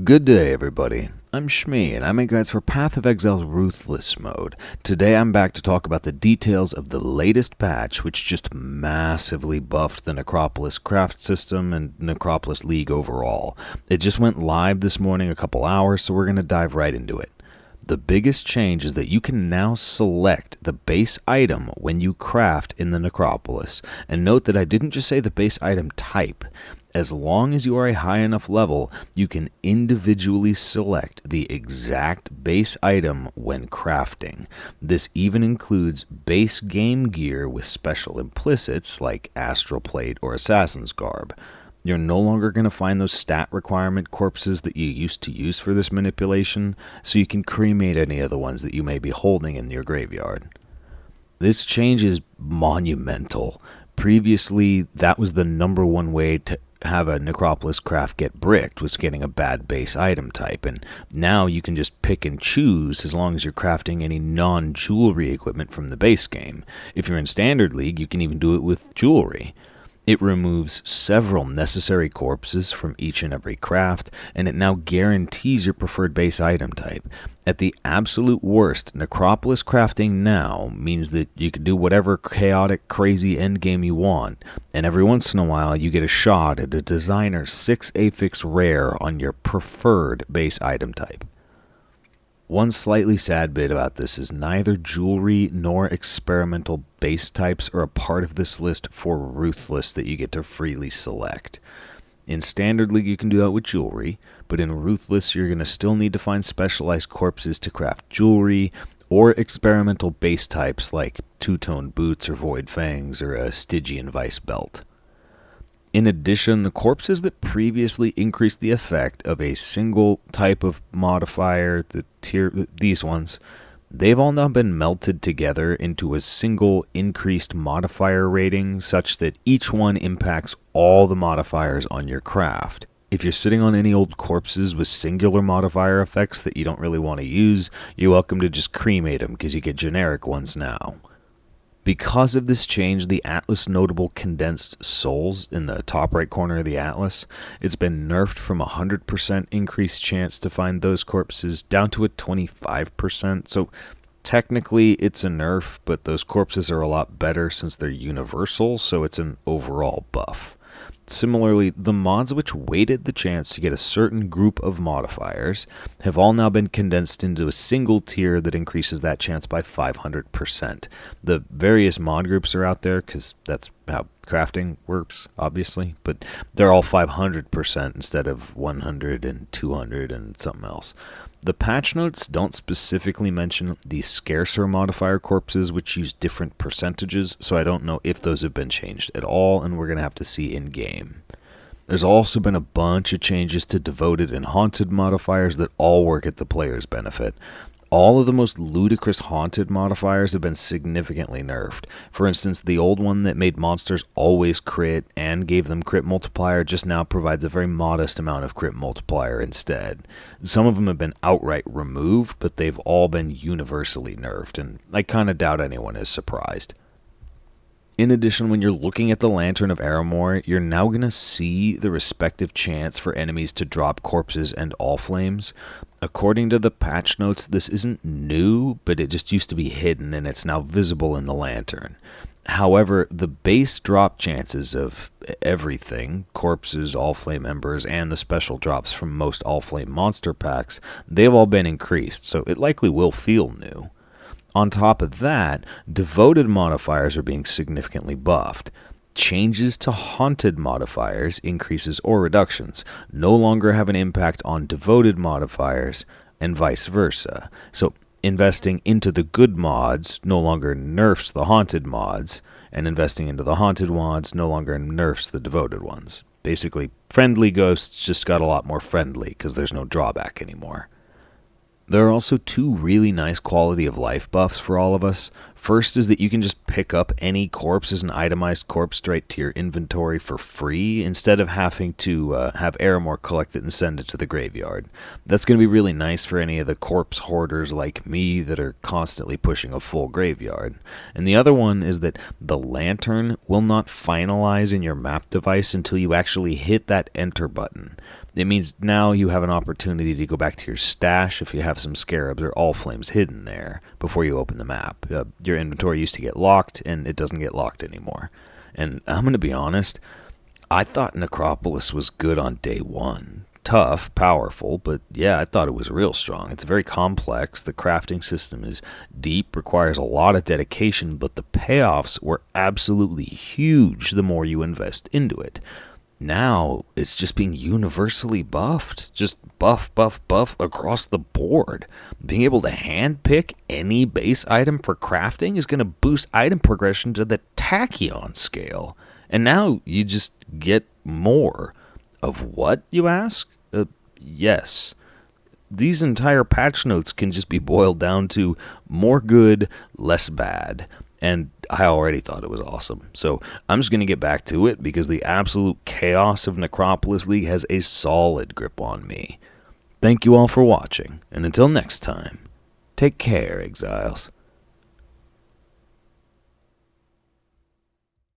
Good day, everybody. I'm Shmee, and I make guides for Path of Exile's Ruthless mode. Today I'm back to talk about the details of the latest patch, which just massively buffed the Necropolis craft system and Necropolis League overall. It just went live this morning a couple hours, so we're going to dive right into it. The biggest change is that you can now select the base item when you craft in the Necropolis. And note that I didn't just say the base item type. As long as you are a high enough level, you can individually select the exact base item when crafting. This even includes base game gear with special implicits like Astral Plate or Assassin's Garb. You're no longer going to find those stat requirement corpses that you used to use for this manipulation, so you can cremate any of the ones that you may be holding in your graveyard. This change is monumental. Previously, that was the number one way to have a Necropolis craft get bricked, was getting a bad base item type, and now you can just pick and choose as long as you're crafting any non-jewelry equipment from the base game. If you're in Standard League, you can even do it with jewelry. It removes several necessary corpses from each and every craft, and it now guarantees your preferred base item type. At the absolute worst, Necropolis crafting now means that you can do whatever chaotic, crazy endgame you want, and every once in a while you get a shot at a designer 6 affix rare on your preferred base item type. One slightly sad bit about this is neither jewelry nor experimental base types are a part of this list for Ruthless that you get to freely select. In Standard League you can do that with jewelry, but in Ruthless you're going to still need to find specialized corpses to craft jewelry or experimental base types like two-tone boots or void fangs or a Stygian vice belt. In addition, the corpses that previously increased the effect of a single type of modifier, these ones, they've all now been melted together into a single increased modifier rating such that each one impacts all the modifiers on your craft. If you're sitting on any old corpses with singular modifier effects that you don't really want to use, you're welcome to just cremate them because you get generic ones now. Because of this change, the Atlas notable Condensed Souls in the top right corner of the Atlas, it's been nerfed from 100% increased chance to find those corpses down to a 25%. So technically it's a nerf, but those corpses are a lot better since they're universal, so it's an overall buff. Similarly, the mods which weighted the chance to get a certain group of modifiers have all now been condensed into a single tier that increases that chance by 500%. The various mod groups are out there because that's how crafting works, obviously, but they're all 500% instead of 100 and 200 and something else. The patch notes don't specifically mention the scarcer modifier corpses, which use different percentages, so I don't know if those have been changed at all, and we're going to have to see in-game. There's also been a bunch of changes to devoted and haunted modifiers that all work at the player's benefit. All of the most ludicrous haunted modifiers have been significantly nerfed. For instance, the old one that made monsters always crit and gave them crit multiplier just now provides a very modest amount of crit multiplier instead. Some of them have been outright removed, but they've all been universally nerfed, and I kind of doubt anyone is surprised. In addition, when you're looking at the Lantern of Aramor, you're now going to see the respective chance for enemies to drop corpses and all flames. According to the patch notes, this isn't new, but it just used to be hidden and it's now visible in the Lantern. However, the base drop chances of everything, corpses, all flame embers, and the special drops from most all flame monster packs, they've all been increased, so it likely will feel new. On top of that, devoted modifiers are being significantly buffed. Changes to haunted modifiers, increases or reductions, no longer have an impact on devoted modifiers, and vice versa. So investing into the good mods no longer nerfs the haunted mods, and investing into the haunted mods no longer nerfs the devoted ones. Basically, friendly ghosts just got a lot more friendly because there's no drawback anymore. There are also two really nice quality of life buffs for all of us. First is that you can just pick up any corpse as an itemized corpse straight to your inventory for free instead of having to have Aramore collect it and send it to the graveyard. That's going to be really nice for any of the corpse hoarders like me that are constantly pushing a full graveyard. And the other one is that the lantern will not finalize in your map device until you actually hit that enter button. It means now you have an opportunity to go back to your stash if you have some scarabs or all flames hidden there before you open the map. Your inventory used to get locked, and it doesn't get locked anymore. And I'm going to be honest, I thought Necropolis was good on day one. Tough, powerful, but yeah, I thought it was real strong. It's very complex. The crafting system is deep, requires a lot of dedication, but the payoffs were absolutely huge the more you invest into it. Now, it's just being universally buffed. Just buff across the board. Being able to handpick any base item for crafting is going to boost item progression to the tachyon scale. And now you just get more. Of what, you ask? Yes. These entire patch notes can just be boiled down to more good, less bad. And I already thought it was awesome. So I'm just going to get back to it because the absolute chaos of Necropolis League has a solid grip on me. Thank you all for watching, and until next time, take care, Exiles.